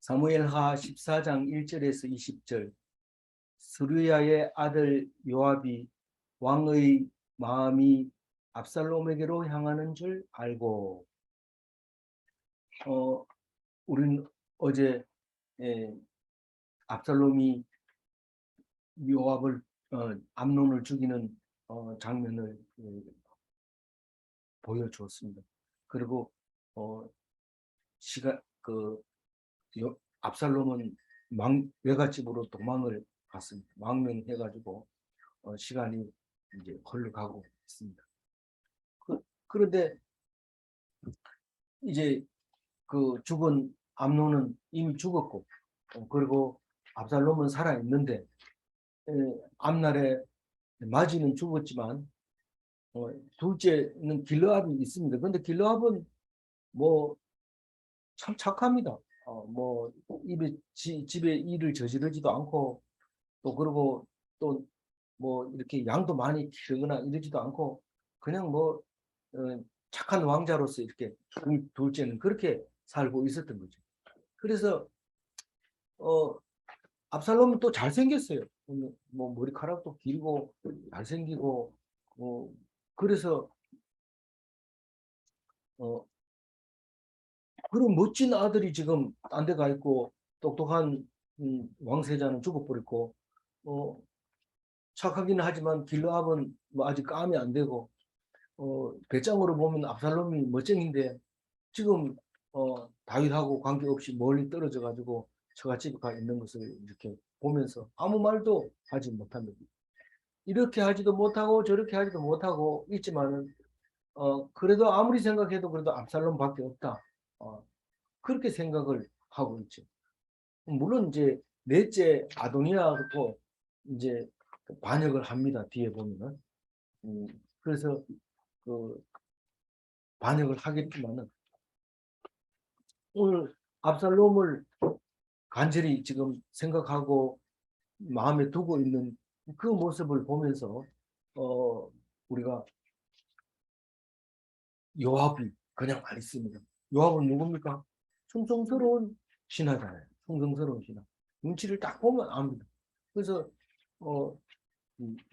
사무엘하 14장 1절에서 20절. 스루야의 아들 요압이 왕의 마음이 압살롬에게로 향하는 줄 알고, 우리는 어제 압살롬이 요압을 암논을 죽이는 장면을 보여주었습니다. 그리고 압살롬은 외갓집으로 도망을 갔습니다. 망명해가지고 시간이 이제 흘러가고 있습니다. 그런데 이제 그 죽은 암논은 이미 죽었고, 그리고 압살롬은 살아 있는데, 앞날에 마지는 죽었지만 둘째는 길르압이 있습니다. 그런데 길르압은 뭐 참 착합니다. 집에 일을 저지르지도 않고, 또 그리고 또 뭐 이렇게 양도 많이 키우거나 이러지도 않고, 그냥 착한 왕자로서 이렇게 둘째는 그렇게 살고 있었던 거죠. 그래서 압살롬은 또 잘생겼어요. 뭐 머리카락도 길고 잘생기고, 그래서 그런 멋진 아들이 지금 딴 데 가 있고, 똑똑한 왕세자는 죽어버렸고, 착하기는 하지만 길르압은 뭐 아직 까면 안 되고, 배짱으로 보면 압살롬이 멋쟁인데 지금 다윗하고 관계없이 멀리 떨어져 가지고 처갓집에 가 있는 것을 이렇게 보면서 아무 말도 하지 못합니다. 이렇게 하지도 못하고 저렇게 하지도 못하고 있지만은 그래도 아무리 생각해도 그래도 압살롬밖에 없다. 그렇게 생각을 하고 있죠. 물론 이제 넷째 아도니아도 이제 반역을 합니다. 뒤에 보면은. 그래서 그 반역을 하겠지만은, 오늘 압살롬을 간절히 지금 생각하고 마음에 두고 있는 그 모습을 보면서 우리가 요압이 그냥 안 있습니다. 요압은 누굽니까? 충성스러운 신하잖아요. 충성스러운 신하. 눈치를 딱 보면 압니다. 그래서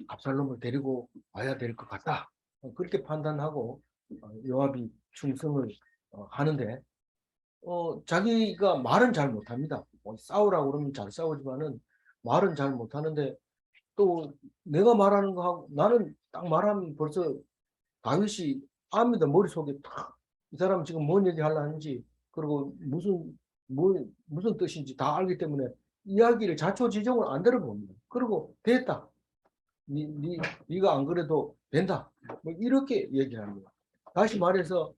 압살롬을 데리고 와야 될 것 같다. 그렇게 판단하고 요압이 충성을 하는데, 자기가 말은 잘 못합니다. 싸우라고 그러면 잘 싸우지만은 말은 잘 못하는데, 또 내가 말하는 거 하고 나는 딱 말하면 벌써 다윗이 압니다. 머릿속에 탁 이 사람 지금 뭔 얘기 하려는지, 그리고 무슨 뜻인지 다 알기 때문에 이야기를 자초지종을 안 들어봅니다. 그리고 됐다. 네가 안 그래도 된다. 뭐 이렇게 얘기합니다. 다시 말해서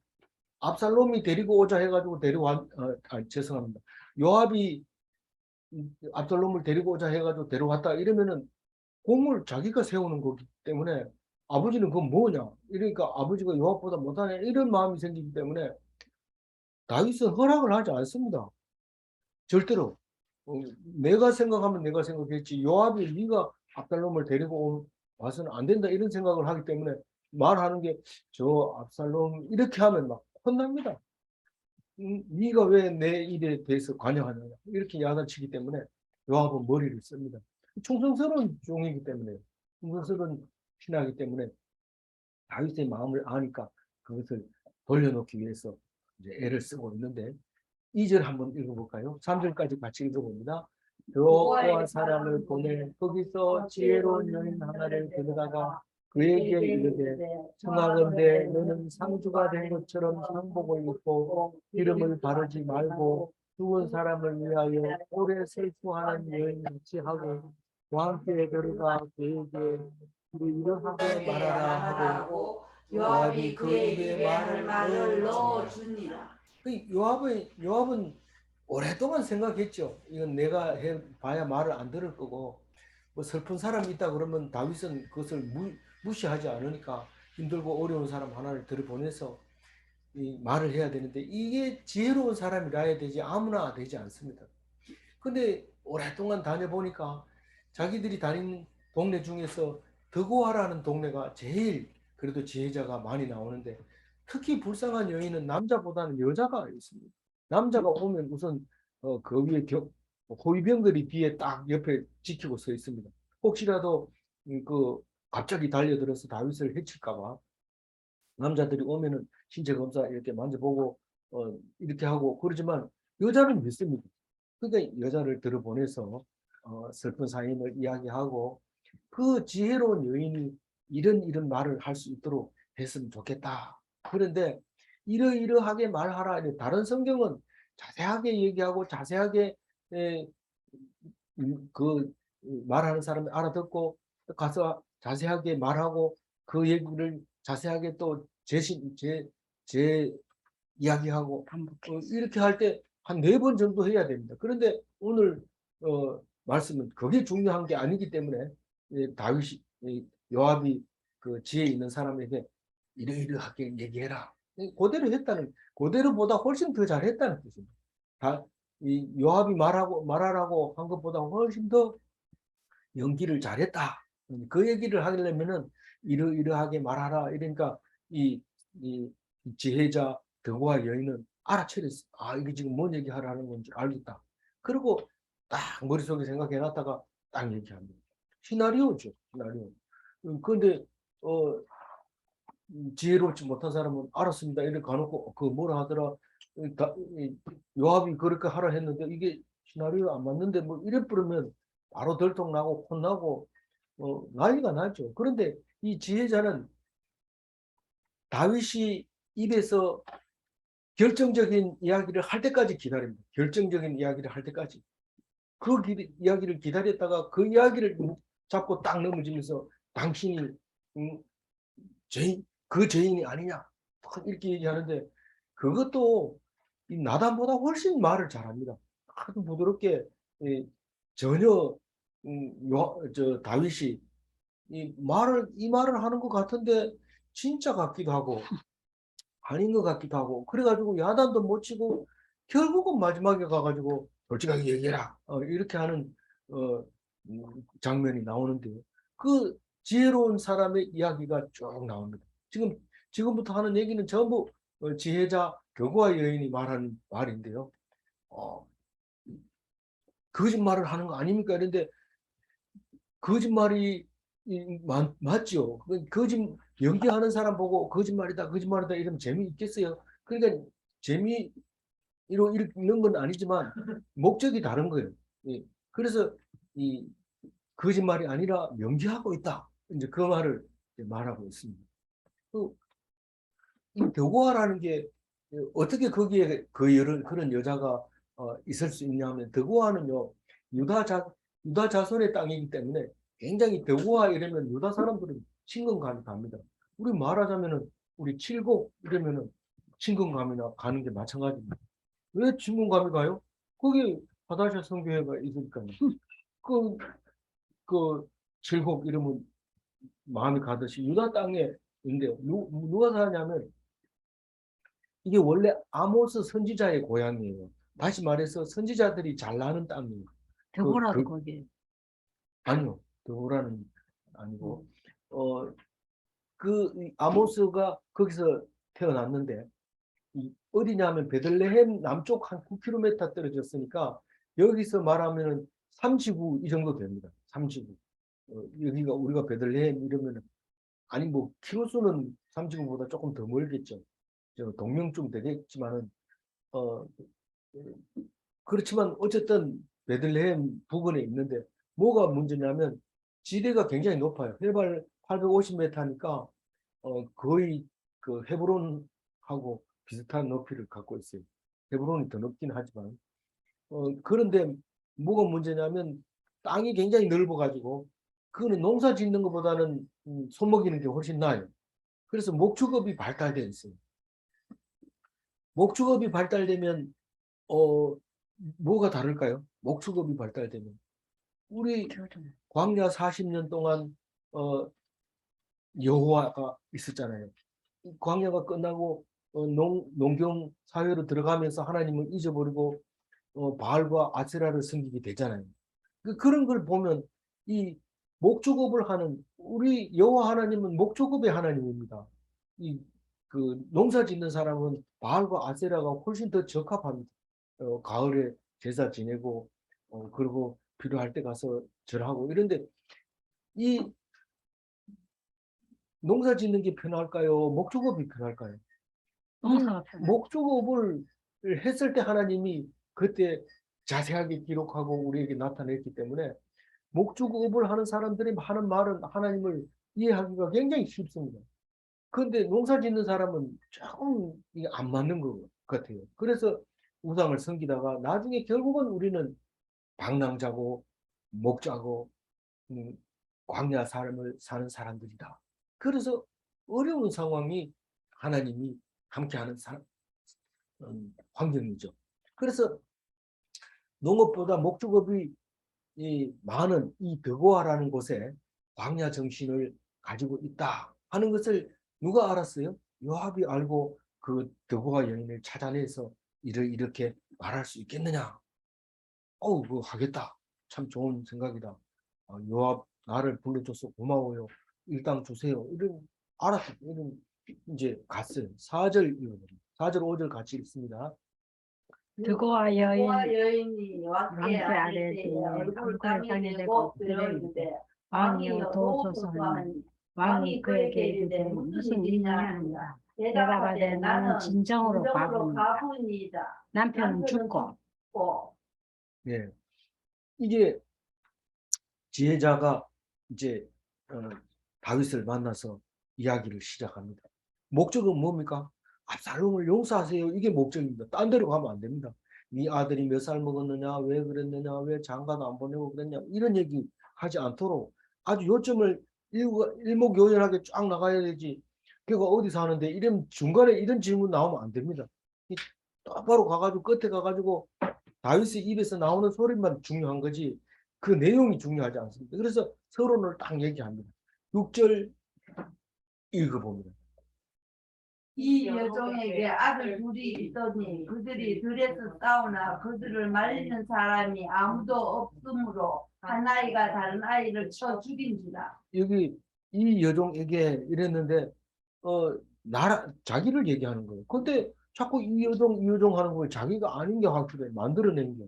압살롬이 데리고 오자 해가지고 죄송합니다. 요압이 압살롬을 데리고 오자 해가지고 데려왔다 이러면은 공을 자기가 세우는 거기 때문에, 아버지는 그건 뭐냐, 이러니까 아버지가 요압보다 못하네 이런 마음이 생기기 때문에 다윗은 허락을 하지 않습니다. 절대로. 내가 생각하면 내가 생각했지, 요압이 네가 압살롬을 데리고 와서는 안 된다 이런 생각을 하기 때문에 말하는 게, 저 압살롬 이렇게 하면 막 혼납니다. 네가 왜 내 일에 대해서 관여하느냐 이렇게 야단치기 때문에 요압은 머리를 씁니다. 충성스러운 종이기 때문에, 충성스러운 신하이기 때문에 다윗의 마음을 아니까 그것을 돌려놓기 위해서 이제 애를 쓰고 있는데, 2절 한번 읽어볼까요? 3절까지 같이 읽어봅니다. 여호와 사람을 보내 거기서 지혜로운 여인 하나를 데려다가 그에게 이르되, 청하건대 너는 상주가 된 것처럼 상복을 입고 기름을 바르지 말고 죽은 사람을 위하여 오래 슬퍼하는 여인같이 하고 왕께 데려가 그에게 이러하게 말하라 하고 요압이 그에게 말을 넣어주니라. 요압은 오랫동안 생각했죠. 이건 내가 해봐야 말을 안 들을 거고, 뭐 슬픈 사람이 있다 그러면 다윗은 그것을 무시하지 않으니까 힘들고 어려운 사람 하나를 들여보내서 이 말을 해야 되는데, 이게 지혜로운 사람이라 해야 되지 아무나 되지 않습니다. 근데 오랫동안 다녀보니까 자기들이 다니는 동네 중에서 드고아라는 동네가 제일 그래도 지혜자가 많이 나오는데, 특히 불쌍한 여인은 남자보다는 여자가 있습니다. 남자가 오면 우선 그 위에 호위병들이 뒤에 딱 옆에 지키고 서 있습니다. 혹시라도 그 갑자기 달려들어서 다윗을 해칠까 봐 남자들이 오면은 신체 검사 이렇게 만져보고 이렇게 하고 그러지만 여자는 믿습니다. 그러니까 여자를 들어보내서 슬픈 사연을 이야기하고 그 지혜로운 여인이 이런 말을 할 수 있도록 했으면 좋겠다. 그런데 이러이러하게 말하라. 다른 성경은 자세하게 얘기하고 자세하게 에, 그 말하는 사람이 알아듣고 가서 자세하게 말하고 그 얘기를 자세하게 또 제 이야기하고 이렇게 할 때 한 4번 정도 해야 됩니다. 그런데 오늘 말씀은 그게 중요한 게 아니기 때문에 다윗이 요압이 그 지혜 있는 사람에게 이러이러하게 얘기해라. 그대로 했다는 그대로보다 훨씬 더 잘했다는 뜻입니다. 이 요압이 말하라고 한 것보다 훨씬 더 연기를 잘했다. 그 얘기를 하려면은 이러이러하게 말하라. 이러니까 이, 이 지혜자 드고와 여인은 알아차렸어. 아, 이게 지금 뭔 얘기하라는 건지 알겠다. 그리고 딱 머릿속에 생각해 놨다가 딱 얘기합니다. 시나리오죠. 시나리오. 그런데 지혜롭지 못한 사람은 알았습니다. 이렇게 가놓고 그 뭐라 하더라. 요압이 그렇게 하라 했는데 이게 시나리오 안 맞는데 뭐 이래 버리면 바로 들통나고 혼나고 난리가 나죠. 그런데 이 지혜자는 다윗이 입에서 결정적인 이야기를 할 때까지 기다립니다. 결정적인 이야기를 할 때까지. 그 이야기를 기다렸다가 그 이야기를 잡고 딱 넘어지면서 당신이 음, 그 죄인이 아니냐 이렇게 얘기하는데 그것도 이 나단보다 훨씬 말을 잘합니다. 아주 부드럽게 전혀 다윗이 이 말을 하는 것 같은데 진짜 같기도 하고 아닌 것 같기도 하고 그래가지고 야단도 못 치고 결국은 마지막에 가가지고 솔직하게 얘기해라 이렇게 하는 장면이 나오는데요. 그 지혜로운 사람의 이야기가 쭉 나옵니다. 지금부터 하는 얘기는 전부 지혜자 교구와 여인이 말하는 말인데요. 어, 거짓말을 하는 거 아닙니까? 그런데 거짓말이 맞죠. 연기하는 사람 보고 거짓말이다, 거짓말이다 이러면 재미있겠어요. 그러니까 재미로 읽는 건 아니지만 목적이 다른 거예요. 예. 그래서 이 거짓말이 아니라 연기하고 있다. 이제 그 말을 말하고 있습니다. 이 덕호와라는 게 어떻게 거기에 그런 여자가 있을 수 있냐면 덕호와는요 유다 자손의 땅이기 때문에 굉장히 덕호와 이러면 유다 사람들은 친근감이 갑니다. 우리 말하자면은 우리 칠곡 이러면은 친근감이 가는 게 마찬가지입니다. 왜 친근감이 가요? 거기 바다샤 성교회가 있으니까요. 그, 그 칠곡 이러면 마음이 가듯이 유다 땅에 있는데 누가 사냐면 이게 원래 아모스 선지자의 고향이에요. 다시 말해서 선지자들이 잘 나는 땅이에요. 더보라도 거기. 아니요. 드보라는 아니고 어, 아모스가 거기서 태어났는데 어디냐면 베들레헴 남쪽 한 9km 떨어졌으니까 여기서 말하면 3지구 이 정도 됩니다. 3지구. 여기가 우리가 베들레헴 이러면 아니 뭐 키로수는 3지구보다 조금 더 멀겠죠. 동명쯤 되겠지만은 어, 그렇지만 어쨌든 베들레헴 부근에 있는데 뭐가 문제냐면 지대가 굉장히 높아요. 해발 850m니까 거의 그 헤브론하고 비슷한 높이를 갖고 있어요. 헤브론이 더 높긴 하지만 그런데 뭐가 문제냐면 땅이 굉장히 넓어가지고 그거는 농사 짓는 것보다는 손먹이는 게 훨씬 나아요. 그래서 목축업이 발달되어 있어요. 목축업이 발달되면 어, 뭐가 다를까요? 목축업이 발달되면. 우리 광야 40년 동안 어, 여호와가 있었잖아요. 광야가 끝나고 농경 사회로 들어가면서 하나님을 잊어버리고 바알과 아세라를 섬기게 되잖아요. 그런 걸 보면 이 목축업을 하는 우리 여호와 하나님은 목축업의 하나님입니다. 이 그 농사 짓는 사람은 바알과 아세라가 훨씬 더 적합합니다. 가을에 제사 지내고 그리고 필요할 때 가서 절하고 이런데 이 농사 짓는 게 편할까요? 목축업이 편할까요? 농사가 편해. 목축업을 했을 때 하나님이 그때 자세하게 기록하고 우리에게 나타냈기 때문에 목축업을 하는 사람들이 하는 말은 하나님을 이해하기가 굉장히 쉽습니다. 그런데 농사 짓는 사람은 조금 이게 안 맞는 것 같아요. 그래서 우상을 섬기다가 나중에 결국은 우리는 방랑자고 목자고 음, 광야 삶을 사는 사람들이다. 그래서 어려운 상황이 하나님이 함께하는 환경이죠. 그래서 농업보다 목축업이 많은 이 벽오아라는 곳에 광야 정신을 가지고 있다 하는 것을 누가 알았어요? 요압이 알고 그 벽오아 여인을 찾아내서 이렇게 말할 수 있겠느냐? 그거 하겠다. 참 좋은 생각이다. 요압 나를 불러줘서 고마워요. 일당 주세요. 이런 알았어. 이런 이제 갔어요. 4절 이어드립니다. 4절 5절 같이 읽습니다. 드고와 여인이 왕께 왕께 아뢰되 얼굴 깡통에 땀이 되고 되고 그들에게 이르되 왕이여 도우소서 하니 왕이 그에게 이르되 무슨 일이냐 하니라. 대답하되 나는 진정으로 가부니이다. 남편은 죽고. 예. 이게 지혜자가 이제 다윗을 만나서 이야기를 시작합니다. 목적은 뭡니까? 압살롬을 용서하세요. 이게 목적입니다. 딴 데로 가면 안 됩니다. 네 아들이 몇 살 먹었느냐, 왜 그랬느냐, 왜 장가도 안 보내고 그랬냐, 이런 얘기 하지 않도록 아주 요점을 일목요연하게 쫙 나가야 되지. 그가 어디 사는데 이런 중간에 이런 질문 나오면 안 됩니다. 똑바로 가가지고 끝에 가가지고 다윗의 입에서 나오는 소리만 중요한 거지 그 내용이 중요하지 않습니다. 그래서 서론을 딱 얘기합니다. 6절 읽어봅니다. 이 여종에게 아들 둘이 있더니 그들이 들에서 싸우나 그들을 말리는 사람이 아무도 없으므로 한 아이가 다른 아이를 쳐 죽인지라. 여기 이 여종에게 이랬는데 자기를 얘기하는 거예요. 근데 자꾸 이 여종 하는 걸 자기가 아닌 게 확실해 만들어낸 게.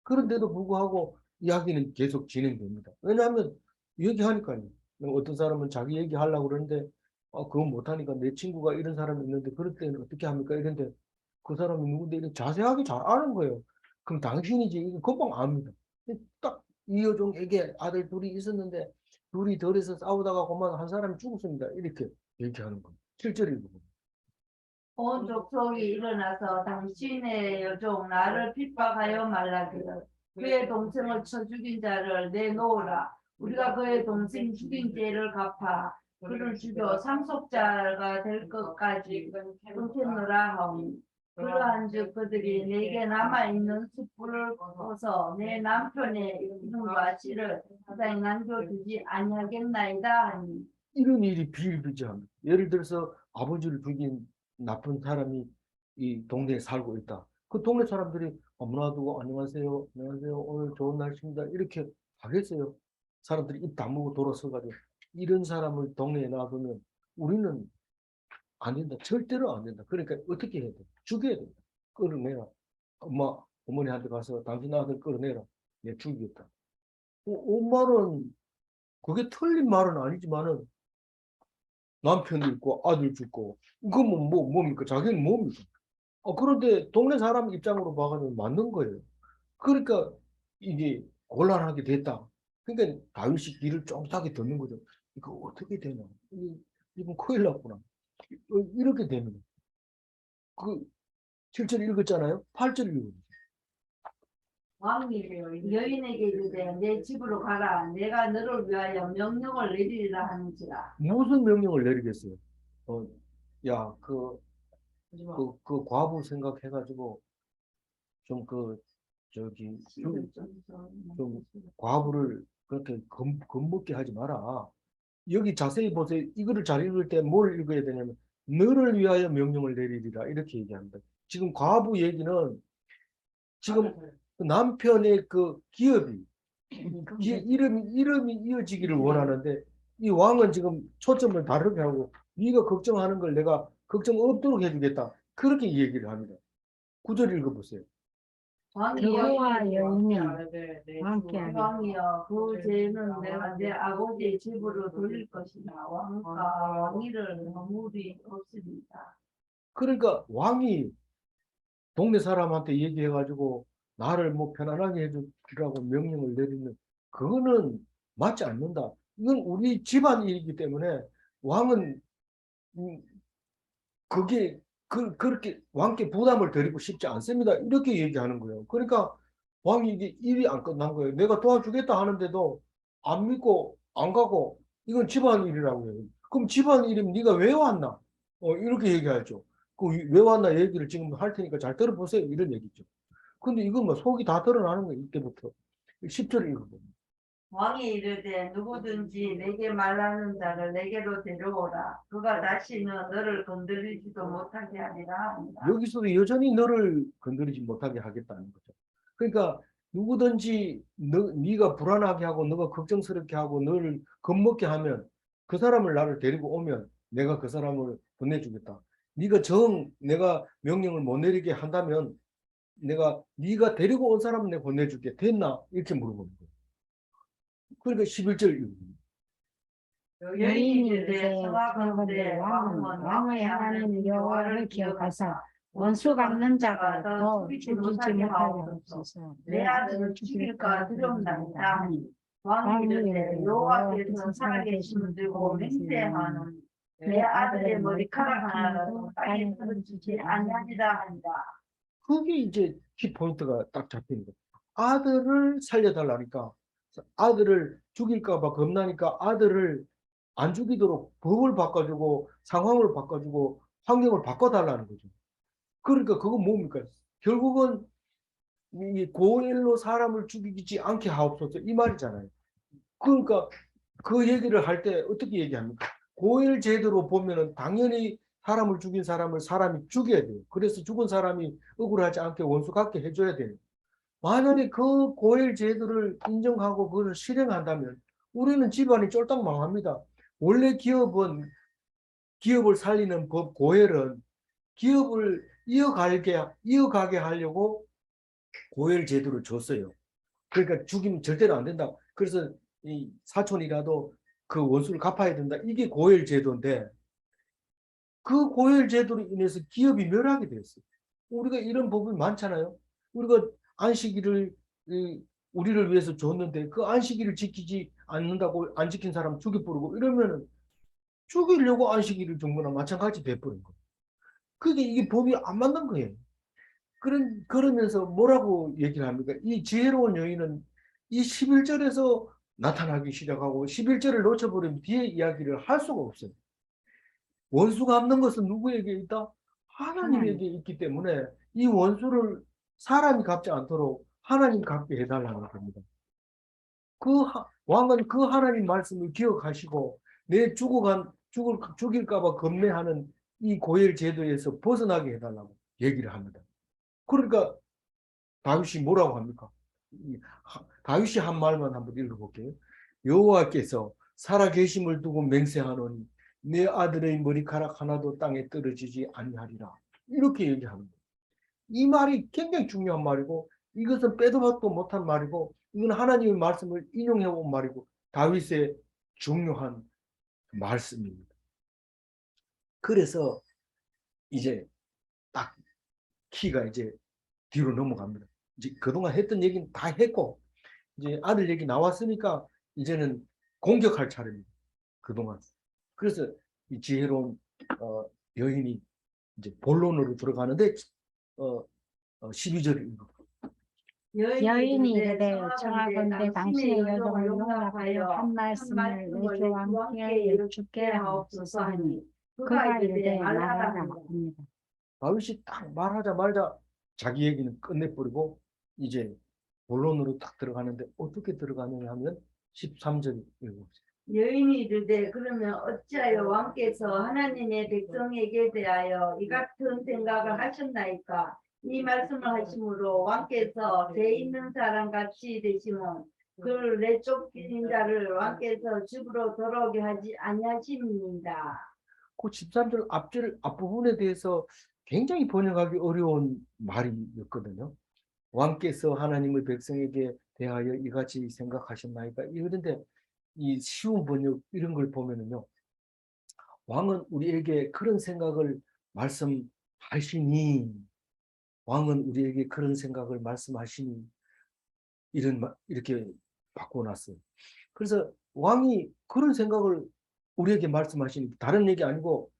그런데도 불구하고 이야기는 계속 진행됩니다. 왜냐하면 얘기하니까요. 어떤 사람은 자기 얘기하려고 그러는데 그건 못하니까 내 친구가 이런 사람이 있는데 그럴 때는 어떻게 합니까? 이런데 그 사람이 누군데 이렇게 자세하게 잘 아는 거예요. 그럼 당신이지 이거 금방 압니다. 딱 이 여종에게 아들 둘이 있었는데 둘이 덜에서 싸우다가 그만 한 사람이 죽었습니다. 이렇게 얘기하는 거예요. 실제로 읽어보면. 온 족속이 일어나서 당신의 여종 나를 핍박하여 말라기를 그의 동생을 쳐 죽인 자를 내놓으라. 우리가 그의 동생 죽인 죄를 갚아 그를 죽여 상속자가 될 것까지 끊겠노라 하오니 그러한즉 그들이 내게 남아있는 숯불을 꺼서 내 남편의 이름과 씨를 세상에 남겨두지 아니하겠나이다 하니. 이런 일이 비일비재합니다. 예를 들어서 아버지를 죽인 나쁜 사람이 이 동네에 살고 있다. 그 동네 사람들이 문화두고 안녕하세요, 안녕하세요, 오늘 좋은 날씨입니다. 이렇게 하겠어요. 사람들이 입 다물고 돌아서가지고 이런 사람을 동네에 놔두면 우리는 안 된다. 절대로 안 된다. 그러니까 어떻게 해야 돼? 죽여야 된다. 끌어내라. 어머니한테 가서 당신 아들 끌어내라. 내 죽이겠다. 엄마는 그게 틀린 말은 아니지만은 남편도 있고 아들 죽고 이거 뭡니까? 자기는 뭡니까? 그런데 동네 사람 입장으로 봐가지고 맞는 거예요. 그러니까 이게 곤란하게 됐다. 그러니까 다윗이 귀를 쫑긋하게 듣는 거죠. 이거 어떻게 되나? 이건 큰일 났구나. 이렇게 됩니다. 그 7절 읽었잖아요. 8절 읽어요. 왕이 여인에게 이르되 내 집으로 가라. 내가 너를 위하여 명령을 내리리라 하는지라. 무슨 명령을 내리겠어요? 야, 그 과부 생각해가지고 좀 좀 과부를 그렇게 겁먹게 하지 마라. 여기 자세히 보세요. 이거를 잘 읽을 때 뭘 읽어야 되냐면 너를 위하여 명령을 내리리라 이렇게 얘기합니다. 지금 과부 얘기는 지금 그 남편의 그 기업이 이름이 이어지기를 원하는데 이 왕은 지금 초점을 다르게 하고 네가 걱정하는 걸 내가 걱정 없도록 해주겠다. 그렇게 얘기를 합니다. 9절 읽어보세요. 그와 여인이 함께하리. 왕이여 그 죄는 내가 내 아버지의 집으로 돌릴 것이나 왕과 왕위를 허물이 없습니다. 그러니까 왕이 동네 사람한테 얘기해가지고 나를 뭐 편안하게 해주라고 명령을 내리는 그거는 맞지 않는다. 이건 우리 집안 일이기 때문에 왕은 그게 그렇게 왕께 부담을 드리고 싶지 않습니다. 이렇게 얘기하는 거예요. 그러니까 왕이 이게 일이 안 끝난 거예요. 내가 도와주겠다 하는데도 안 믿고 안 가고 이건 집안 일이라고 해요. 그럼 집안 일이면 네가 왜 왔나? 이렇게 얘기하죠. 그 왜 왔나 얘기를 지금 할 테니까 잘 들어보세요. 이런 얘기죠. 근데 이건 뭐 속이 다 드러나는 거예요. 이때부터. 10절 읽어보면. 왕이 이르되 누구든지 내게 말하는 자를 내게로 데려오라. 그가 다시는 너를 건드리지도 못하게 하리라 합니다. 여기서도 여전히 너를 건드리지 못하게 하겠다는 거죠. 그러니까 누구든지 네가 불안하게 하고 너가 걱정스럽게 하고 너를 겁먹게 하면 그 사람을 나를 데리고 오면 내가 그 사람을 보내주겠다. 내가 명령을 못 내리게 한다면 네가 데리고 온 사람은 내가 보내줄게. 됐나? 이렇게 물어보는 거예요. 그러니까 11절 여인이 이르되 청하건대 왕의 하나님 여호와를 기억하사 원수 갚는 자가 더 죽이지 못하게 하옵소서. 내 아들을 죽일까 두렵나이다 하니 왕이 이르되 여호와께서 살아계심을 들고 맹세하는 내 아들의 머리카락 하나라도 땅에 떨어지지 아니하리라 한다. 그게 이제 키포인트가 딱 잡히는 거예요. 아들을 살려달라니까 아들을 죽일까 봐 겁나니까 아들을 안 죽이도록 법을 바꿔주고 상황을 바꿔주고 환경을 바꿔달라는 거죠. 그러니까 그건 뭡니까? 결국은 이 고일로 사람을 죽이지 않게 하옵소서 이 말이잖아요. 그러니까 그 얘기를 할 때 어떻게 얘기합니까? 고일 제도로 보면은 당연히 사람을 죽인 사람이 죽여야 돼요. 그래서 죽은 사람이 억울하지 않게 원수 갚게 해줘야 돼요. 만약에 그 고일 제도를 인정하고 그걸 실행한다면 우리는 집안이 쫄딱 망합니다. 원래 기업을 살리는 법 고일은 기업을 이어가게 하려고 고일 제도를 줬어요. 그러니까 죽이면 절대로 안 된다. 그래서 이 사촌이라도 그 원수를 갚아야 된다. 이게 고일 제도인데 그 고일 제도로 인해서 기업이 멸하게 됐어요. 우리가 이런 법이 많잖아요. 우리가 안식일을 우리를 위해서 줬는데 그 안식일을 지키지 않는다고 안 지킨 사람 죽여 부르고 이러면은 죽이려고 안식일을 준 거나 마찬가지 돼버린 거예요. 그게 이게 법이 안 맞는 거예요. 그러면서 뭐라고 얘기를 합니까? 이 지혜로운 여인은 이 11절에서 나타나기 시작하고 11절을 놓쳐버리면 뒤에 이야기를 할 수가 없어요. 원수가 갚는 것은 누구에게 있다? 하나님에게 있기 때문에 이 원수를 사람이 갚지 않도록 하나님 갚게 해달라는 겁니다. 왕은 그 하나님 말씀을 기억하시고 내 죽일까 봐 겁내하는 이 고엘 제도에서 벗어나게 해달라고 얘기를 합니다. 그러니까 다윗이 뭐라고 합니까? 다윗이 한 말만 한번 읽어볼게요. 여호와께서 살아계심을 두고 맹세하노니 내 아들의 머리카락 하나도 땅에 떨어지지 아니하리라. 이렇게 얘기합니다. 이 말이 굉장히 중요한 말이고 이것은 빼도 박도 못한 말이고 이건 하나님의 말씀을 인용해 온 말이고 다윗의 중요한 말씀입니다. 그래서 이제 딱 키가 이제 뒤로 넘어갑니다. 이제 그동안 했던 얘기는 다 했고 이제 아들 얘기 나왔으니까 이제는 공격할 차례입니다. 그동안. 그래서 이 지혜로운 여인이 이제 본론으로 들어가는데 12절을 읽어. 여인이 이르되 청하건대 당신의 여종을 용납하여 한 말씀을 내 주와 함께 여쭙게 하옵소서 하니 그가 이르되 말하라 합니다. 다윗이 딱 말하자마자 자기 얘기는 끝내버리고 이제 본론으로 딱 들어가는데 어떻게 들어가느냐 하면 13절 읽어보세요. 여인이 이르되 그러면 어찌하여 왕께서 하나님의 백성에게 대하여 이 같은 생각을 하셨나이까? 이 말씀을 하심으로 왕께서 죄 있는 사람 같이 되시면 그를 내쫓긴 자를 왕께서 집으로 돌아오게 하지 아니하십니다. 그 13절 앞부분에 대해서 굉장히 번역하기 어려운 말이었거든요. 왕께서 하나님의 백성에게 대하여 이같이 생각하셨나이까? 이런데 이 쉬운 번역 이런 걸 보면은요, 왕은 우리에게 그런 생각을 말씀하시니, 왕은 우리에게 그런 생각을 말씀하시니, 이렇게 바꿔놨어요. 그래서 왕이 그런 생각을 우리에게 말씀하시니, 다른 얘기 아니고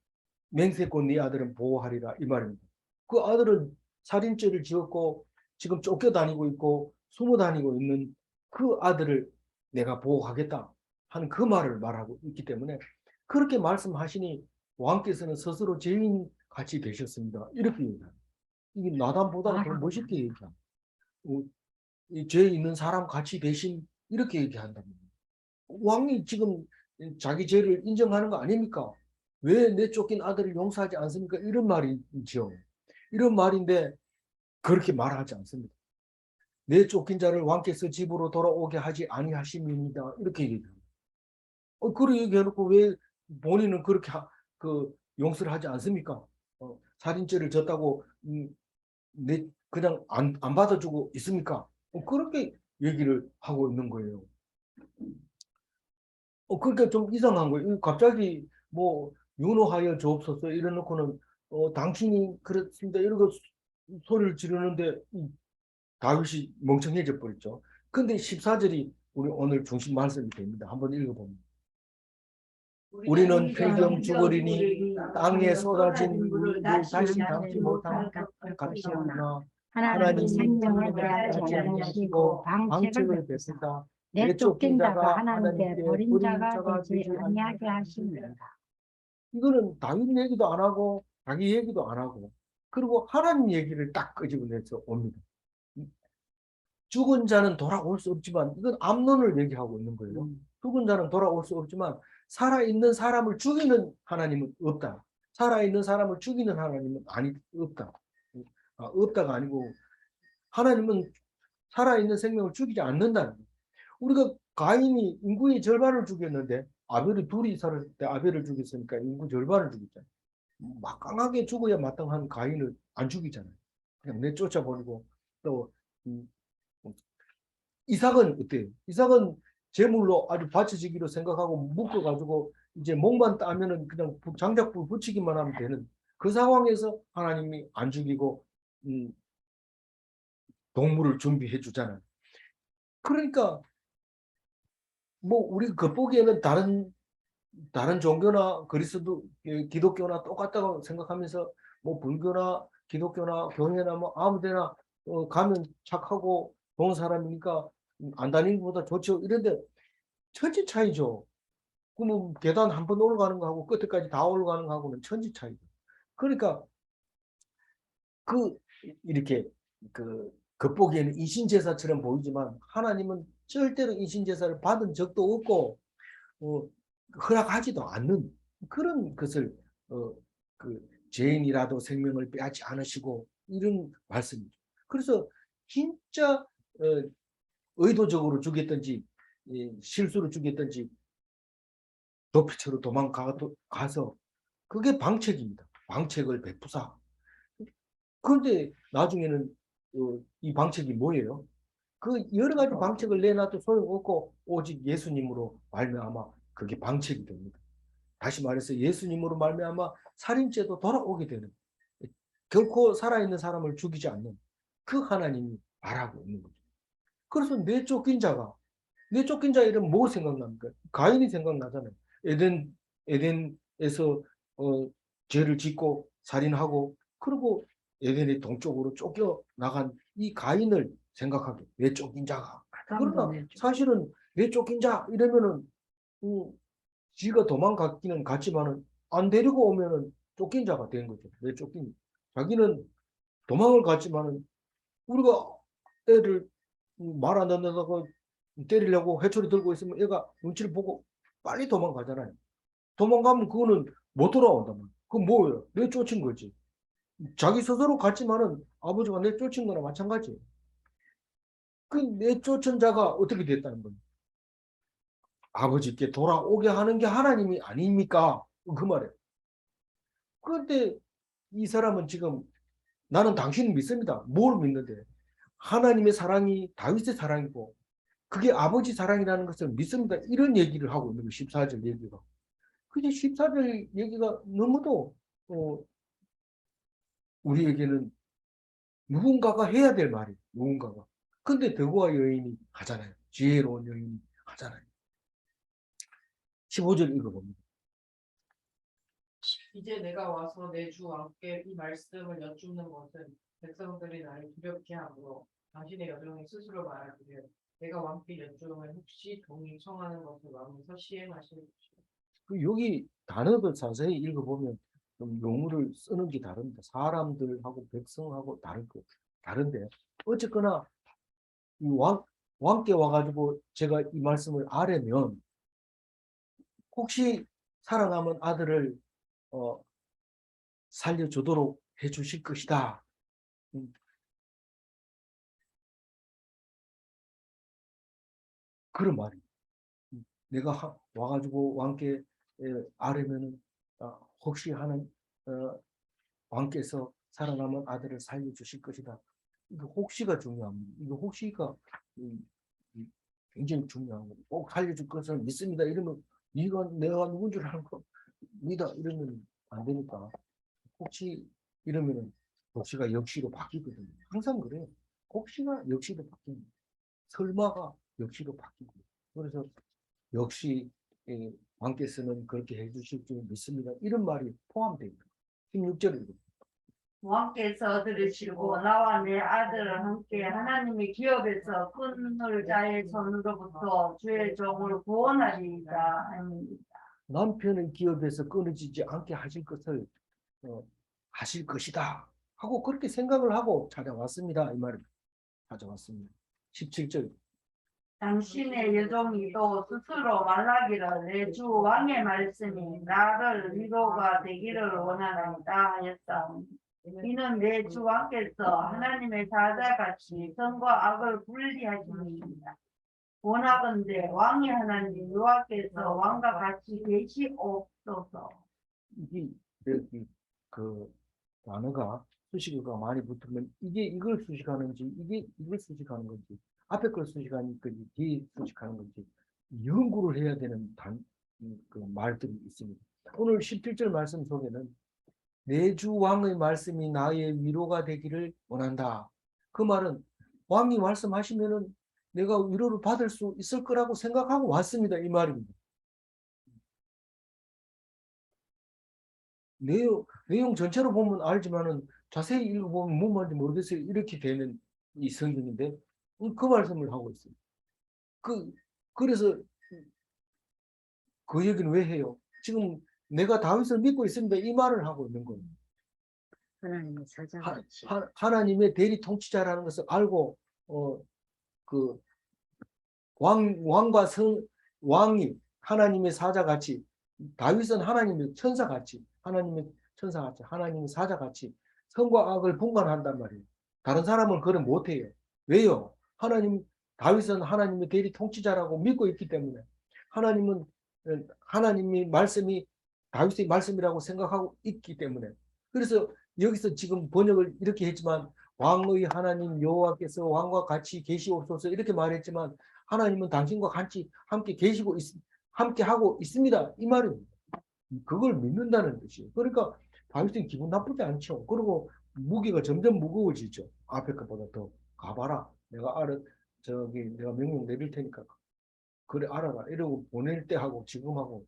맹세코 네 아들은 보호하리라 이 말입니다. 그 아들은 살인죄를 지었고 지금 쫓겨다니고 있고 숨어 다니고 있는 그 아들을 내가 보호하겠다 하는 그 말을 말하고 있기 때문에, 그렇게 말씀하시니 왕께서는 스스로 죄인 같이 되셨습니다. 이렇게 얘기합니다. 이게 나단보다는 더 멋있게 얘기합니다. 이 죄 있는 사람 같이 되신, 이렇게 얘기한답니다. 왕이 지금 자기 죄를 인정하는 거 아닙니까? 왜 내 쫓긴 아들을 용서하지 않습니까? 이런 말이죠. 이런 말인데 그렇게 말하지 않습니다. 내 쫓긴 자를 왕께서 집으로 돌아오게 하지 아니하심입니다. 이렇게 얘기합니다. 그렇게 얘기해놓고 왜 본인은 그렇게 용서를 하지 않습니까? 살인죄를 졌다고 그냥 안 받아주고 있습니까? 그렇게 얘기를 하고 있는 거예요. 그러니까 좀 이상한 거예요. 갑자기 뭐 윤호하여 주옵소서 이래놓고는 당신이 그렇습니다 이러고 소리를 지르는데 다윗이 멍청해져 버렸죠. 근데 14절이 우리 오늘 중심 말씀이 됩니다. 한번 읽어봅니다. 우리는 필경 죽으리니 땅에 쏟아진 물을 다시 담지 못할 값이오나 하나님 생명을 빼앗지 빼앗지 않으시고 않으시고 방책을 방책을 베푸사 내 쫓긴 자가 하나님께 하나님께 버린 자가 자가 되지 되지 아니하게 하십니다. 이거는 다윗 얘기도 안 하고 자기 얘기도 안 하고, 그리고 하나님 얘기를 딱 끄집어내서 옵니다. 죽은 자는 돌아올 수 없지만, 이건 암론을 얘기하고 있는 거예요. 죽은 자는 돌아올 수 없지만 살아있는 사람을 죽이는 하나님은 없다. 살아있는 사람을 죽이는 하나님은 없다. 없다가 아니고 하나님은 살아있는 생명을 죽이지 않는다는 거예요. 우리가 가인이 인구의 절반을 죽였는데 아벨이 둘이 살았을 때 아벨을 죽였으니까 인구 절반을 죽였잖아요. 막강하게 죽어야 마땅한 가인을 안 죽이잖아요. 그냥 내쫓아버리고. 또 이삭은 어때요? 이삭은 제물로 아주 바쳐지기로 생각하고 묶어가지고 이제 목만 따면은 그냥 장작불 붙이기만 하면 되는 그 상황에서 하나님이 안 죽이고 동물을 준비해 주잖아요. 그러니까 뭐 우리 겉보기에는 다른 종교나 그리스도 기독교나 똑같다고 생각하면서 뭐 불교나 기독교나 교회나 뭐 아무데나 가면 착하고 좋은 사람이니까 안 다니는 것보다 좋죠. 이런데 천지 차이죠. 그러면 계단 한 번 올라가는 거하고 끝에까지 다 올라가는 거하고는 천지 차이죠. 그러니까 이렇게 겉보기에는 이신제사처럼 보이지만 하나님은 절대로 이신제사를 받은 적도 없고 허락하지도 않는 그런 것을 죄인이라도 생명을 빼앗지 않으시고 이런 말씀이죠. 그래서 진짜 의도적으로 죽였든지 실수로 죽였든지 도피처로 도망가서 그게 방책입니다. 방책을 베푸사. 그런데 나중에는 이 방책이 뭐예요? 그 여러 가지 방책을 내놔도 소용없고 오직 예수님으로 말미암아 그게 방책이 됩니다. 다시 말해서 예수님으로 말미암아 살인죄도 돌아오게 되는, 결코 살아있는 사람을 죽이지 않는 그 하나님이 말하고 있는 거죠. 그래서 내 쫓긴 자 이름 뭐 생각납니까? 가인이 생각나잖아요. 에덴에서 죄를 짓고 살인하고 그리고 에덴의 동쪽으로 쫓겨나간 이 가인을 생각하게, 내 쫓긴 자가. 그러나 사실은 내 쫓긴 자 이러면은 지가 도망갔기는 갔지만은 안 데리고 오면은 쫓긴 자가 된 거죠. 내 쫓긴 자기는 도망을 갔지만은 우리가 애를 말 안 듣는다고 때리려고 회초리 들고 있으면 애가 눈치를 보고 빨리 도망가잖아요. 도망가면 그거는 못 돌아온단 말이에요. 그건 뭐예요? 내쫓은 거지. 자기 스스로 갔지만은 아버지가 내쫓은 거나 마찬가지예요. 그 내쫓은 자가 어떻게 됐다는 거예요? 아버지께 돌아오게 하는 게 하나님이 아닙니까? 그 말이에요. 그런데 이 사람은 지금 나는 당신을 믿습니다. 뭘 믿는데? 하나님의 사랑이 다윗의 사랑이고 그게 아버지 사랑이라는 것을 믿습니다. 이런 얘기를 하고 있는 거 14절 얘기가. 그게 14절 얘기가 너무도 우리에게는 누군가가 해야 될 말이에요. 누군가가. 근데 더고와 여인이 하잖아요. 지혜로운 여인이 하잖아요. 15절 읽어봅니다. 이제 내가 와서 내 주 왕께 이 말씀을 여쭙는 것은 백성들이 나를 두렵게 하므로 당신의 여종이 스스로 말하기를 내가 왕께 여쭈면 혹시 동의 청하는 것을 왕에서 시행하실 것이요. 여기 단어들 자세히 읽어보면 좀 용어를 쓰는 게 다릅니다. 사람들하고 백성하고 다른데 어쨌거나 이 왕께 와가지고 제가 이 말씀을 아뢰면 혹시 살아남은 아들을 살려주도록 해주실 것이다. 그런 말이에요. 내가 와가지고 왕께 아뢰면은 혹시 하는 왕께서 살아남은 아들을 살려주실 것이다. 이거 혹시가 중요합니다. 이거 혹시가 굉장히 중요한 거예요. 꼭 살려줄 것을 믿습니다. 이러면 네가 내가 누군 줄 아는 거 믿어 이러면 안 되니까 혹시 이러면은 혹시가 역시로 바뀌거든요. 항상 그래요. 혹시가 역시로 바뀝니다. 설마가 역시로 바뀌고 그래서 역시 왕께서는 그렇게 해주실 줄 믿습니다. 이런 말이 포함됩니다. 16절입니다. 왕께서 들으시고 나와 내 아들을 함께 하나님의 기업에서 끊을 자의 손으로부터 주의 종을 구원하리이다. 아멘. 남편의 기업에서 끊어지지 않게 하실 것을 하실 것이다 하고 그렇게 생각을 하고 찾아왔습니다. 이 말입니다. 찾아왔습니다. 17절. 당신의 여종이 또 스스로 말하기를 내 주 왕의 말씀이 나를 위로가 되기를 원하나이다 하였다. 이는 내 주 왕께서 하나님의 사자같이 선과 악을 분리하시니이다. 원하건대 왕의 하나님 여호와께서 왕과 같이 계시옵소서. 여기 그 단어가 수식어가 많이 붙으면 이게 이걸 수식하는지 이게 이걸 수식하는 건지 앞에 걸 수식하는 건지 뒤에 수식하는 건지 연구를 해야 되는 그 말들이 있습니다. 오늘 17절 말씀 속에는 내 주 왕의 말씀이 나의 위로가 되기를 원한다. 그 말은 왕이 말씀하시면은 내가 위로를 받을 수 있을 거라고 생각하고 왔습니다. 이 말입니다. 내용 전체로 보면 알지만은 자세히 읽어보면 뭔 말인지 모르겠어요. 이렇게 되는 이 성경인데 그 말씀을 하고 있어요. 그래서 그 얘기는 왜 해요? 지금 내가 다윗을 믿고 있습니다. 이 말을 하고 있는 거예요. 하나님의 사자같이 하나님의 대리 통치자라는 것을 알고 그 왕과 왕이 하나님의 사자같이 다윗은 하나님의 천사같이 하나님의 사자같이 선과 악을 분간한단 말이에요. 다른 사람은 그걸 못해요. 왜요? 다윗은 하나님의 대리 통치자라고 믿고 있기 때문에 하나님의 말씀이 다윗의 말씀이라고 생각하고 있기 때문에 그래서 여기서 지금 번역을 이렇게 했지만 왕의 하나님 여호와께서 왕과 같이 계시옵소서 이렇게 말했지만 하나님은 당신과 같이 함께 계시고 함께 하고 있습니다. 이 말입니다. 그걸 믿는다는 뜻이에요. 그러니까 다윗은 기분 나쁘지 않죠. 그리고 무기가 점점 무거워지죠. 앞에 것보다 더 가봐라. 내가 명령 내릴 테니까 그래 알아라. 이러고 보낼 때 하고 지금하고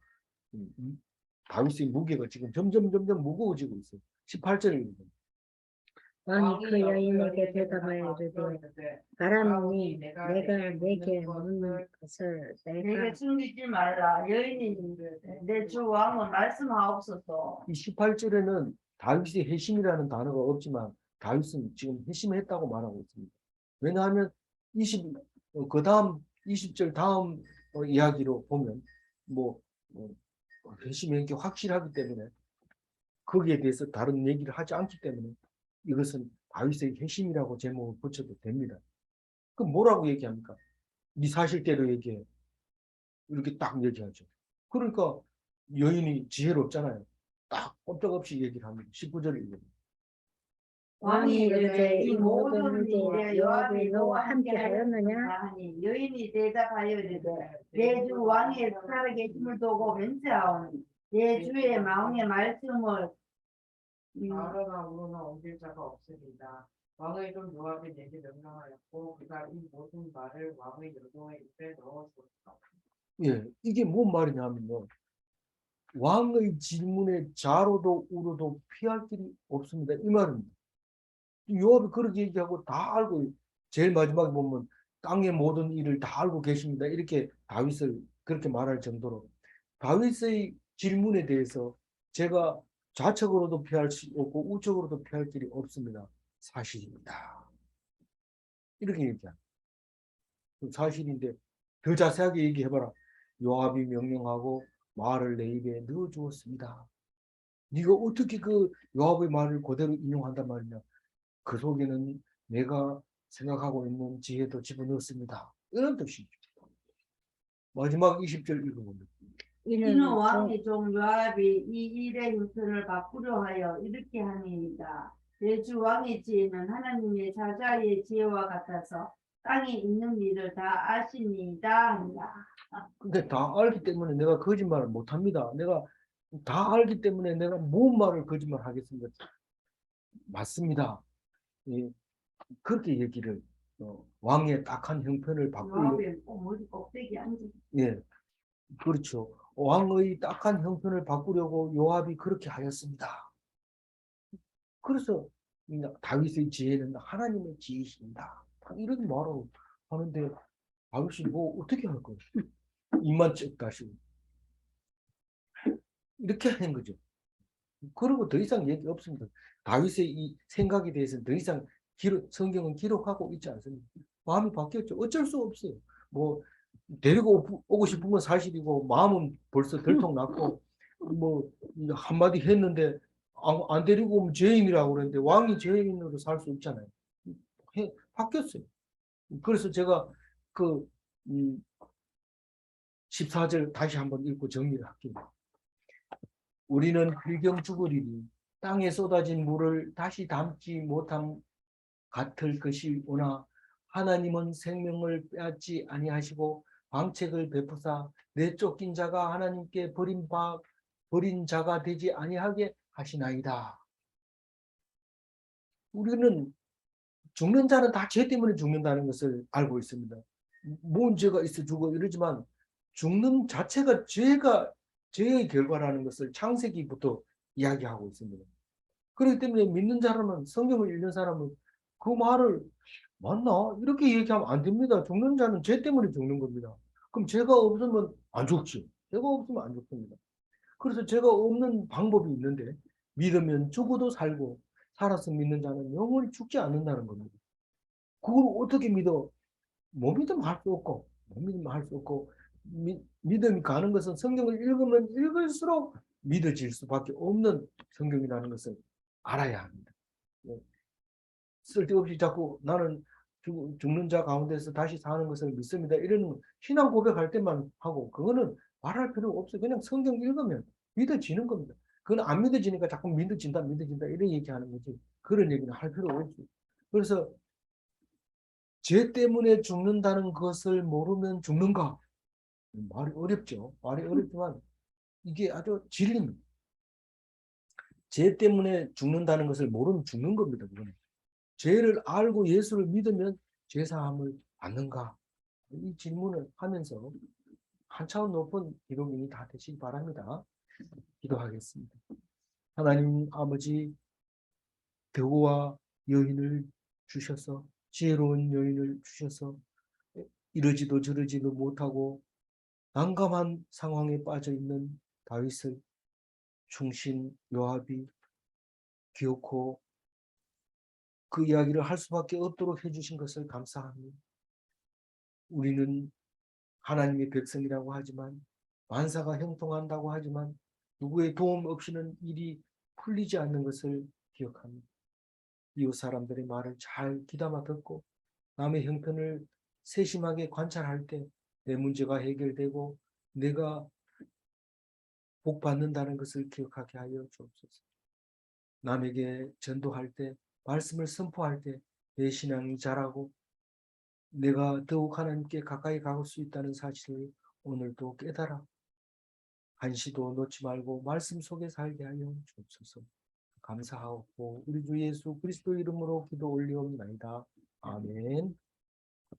다윗의 무게가 지금 점점 무거워지고 있어요. 18절입니다. 왕이 그 여인에게 대답하여 이르되 가라노니 내가 내게 묻는 것을 내게 내가 숨기지 말라. 여인이 내 주 왕은 말씀하옵소서. 이 18절에는 다윗의 회심이라는 단어가 없지만 다윗은 지금 회심했다고 말하고 있습니다. 왜냐하면 그 다음 20절 다음 이야기로 보면 회심의 게 확실하기 때문에 거기에 대해서 다른 얘기를 하지 않기 때문에 이것은 다윗의 회심이라고 제목을 붙여도 됩니다. 그럼 뭐라고 얘기합니까? 네 사실대로 얘기해. 이렇게 딱 얘기하죠. 그러니까 여인이 지혜롭잖아요. 딱 꼼짝없이 얘기를 합니다. 19절에 왕이 이르되 이 모든 일에 일에 요압이 너와 함께 하였느냐? 하니 여인이 대답하여 이르되 내 주 왕의 살아계심을 두고 맹세하오니 내 주의 마음의 말씀을 아로나 우로나 옮길 자가 없으리다. 왕의 종 요압이 내게 명령하였고 그가 이 모든 말을 왕의 여종의 입에 넣어주었다. 예, 이게 뭔 말이냐면요. 왕의 질문에 자로도 우로도 피할 길이 없습니다. 이 말입니다. 요압이 그렇게 얘기하고 다 알고 제일 마지막에 보면 땅의 모든 일을 다 알고 계십니다. 이렇게 다윗을 그렇게 말할 정도로 다윗의 질문에 대해서 제가 좌측으로도 피할 수 없고 우측으로도 피할 길이 없습니다. 사실입니다. 이렇게 얘기합니다. 사실인데 더 자세하게 얘기해봐라. 요압이 명령하고 말을 내 입에 넣어주었습니다. 네가 어떻게 그 요압의 말을 그대로 인용한단 말이냐. 그 속에는 내가 생각하고 있는 지혜도 집어넣었습니다. 이런 뜻이죠. 마지막 20절 읽어보면 이는 왕의 종 요압이 이 일의 형편을 바꾸려 하여 이렇게 하니이다. 내 주 왕의 지혜는 하나님의 사자의 지혜와 같아서 땅에 있는 일을 다 아시니이다 한다. 근데 다 알기 때문에 내가 거짓말을 못합니다. 내가 다 알기 때문에 내가 뭔 말을 거짓말 하겠습니까? 맞습니다. 예, 그렇게 얘기를 왕의 딱한 형편을 바꾸려 요압이 머리 꼭대기 앉아. 예, 그렇죠. 왕의 딱한 형편을 바꾸려고 요압이 그렇게 하였습니다. 그래서 다윗의 지혜는 하나님의 지혜이십니다. 이런 말을 하는데 다윗이 뭐 어떻게 할 거예요? 입만 쩍 다시고 이렇게 하는 거죠. 그리고 더 이상 얘기 없습니다. 다윗의 이 생각에 대해서는 더 이상 성경은 기록하고 있지 않습니다. 마음이 바뀌었죠. 어쩔 수 없어요. 뭐 데리고 오고 싶은 건 사실이고 마음은 벌써 들통났고 뭐 한마디 했는데 안 데리고 오면 죄인이라고 그러는데 왕이 죄인으로 살 수 없잖아요. 바뀌었어요. 그래서 제가 그 14절 다시 한번 읽고 정리를 할게요. 우리는 필경 죽으리니 땅에 쏟아진 물을 다시 담지 못함 같을 것이오나 하나님은 생명을 빼앗지 아니하시고 방책을 베푸사 내쫓긴 자가 하나님께 버린 자가 되지 아니하게 하시나이다. 우리는 죽는 자는 다 죄 때문에 죽는다는 것을 알고 있습니다. 뭔 죄가 있어 죽어 이러지만 죽는 자체가 죄의 결과라는 것을 창세기부터 이야기하고 있습니다. 그렇기 때문에 믿는 사람은 성경을 읽는 사람은 그 말을 맞나? 이렇게 얘기하면 안 됩니다. 죽는 자는 죄 때문에 죽는 겁니다. 그럼 죄가 없으면 안 죽지. 죄가 없으면 안 죽습니다. 그래서 죄가 없는 방법이 있는데 믿으면 죽어도 살고 살아서 믿는 자는 영원히 죽지 않는다는 겁니다. 그걸 어떻게 믿어? 못 믿으면 할 수 없고 못 믿으면 할 수 없고 믿음이 가는 것은 성경을 읽으면 읽을수록 믿어질 수밖에 없는 성경이라는 것을 알아야 합니다. 쓸데없이 자꾸 나는 죽는 자 가운데서 다시 사는 것을 믿습니다. 이런 신앙 고백할 때만 하고 그거는 말할 필요 없어요. 그냥 성경 읽으면 믿어지는 겁니다. 그건 안 믿어지니까 자꾸 믿어진다 이런 얘기하는 거지. 그런 얘기는 할 필요 없어요. 그래서 죄 때문에 죽는다는 것을 모르면 죽는가? 말이 어렵죠. 말이 어렵지만 이게 아주 진리입니다. 죄 때문에 죽는다는 것을 모르면 죽는 겁니다. 그거는. 죄를 알고 예수를 믿으면 죄사함을 받는가? 이 질문을 하면서 한 차원 높은 기독인이 다 되시기 바랍니다. 기도하겠습니다. 하나님 아버지, 교우와 여인을 주셔서 지혜로운 여인을 주셔서 이러지도 저러지도 못하고 난감한 상황에 빠져 있는 다윗을 충신 요압이 기어코 그 이야기를 할 수밖에 없도록 해주신 것을 감사합니다. 우리는 하나님의 백성이라고 하지만 만사가 형통한다고 하지만 누구의 도움 없이는 일이 풀리지 않는 것을 기억합니다. 이웃 사람들의 말을 잘 귀담아 듣고 남의 형편을 세심하게 관찰할 때 내 문제가 해결되고 내가 복 받는다는 것을 기억하게 하여 주옵소서. 남에게 전도할 때 말씀을 선포할 때 내 신앙이 자라고 내가 더욱 하나님께 가까이 가볼 수 있다는 사실을 오늘도 깨달아 한시도 놓지 말고 말씀 속에 살게 하여 주옵소서. 감사하고 우리 주 예수 그리스도 이름으로 기도 올리옵나이다. 아멘.